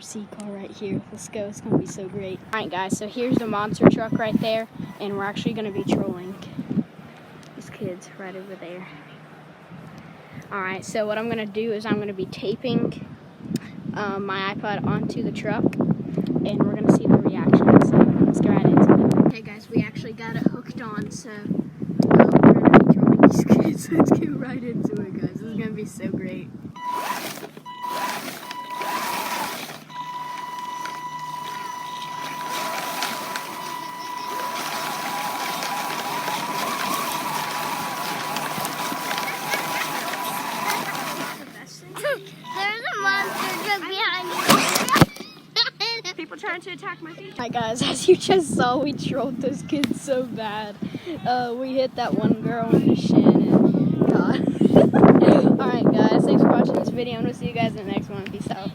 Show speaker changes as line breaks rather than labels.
RC car right here. Let's go. It's gonna be so great. All right, guys. So here's the monster truck right there, and we're actually gonna be trolling these kids right over there. All right. So what I'm gonna do is I'm gonna be taping my iPod onto the truck, and we're gonna see the reaction. So let's get right into it. Okay, guys. We actually got it hooked on, so we're gonna be trolling these kids. Let's get right into it, guys. This is gonna be so great.
There's a monster truck behind you.
People trying to attack my feet.
Hi guys, as you just saw, we trolled those kids so bad. We hit that one girl in the shin and God. Alright guys, thanks for watching this video and we'll see you guys in the next one. Peace out.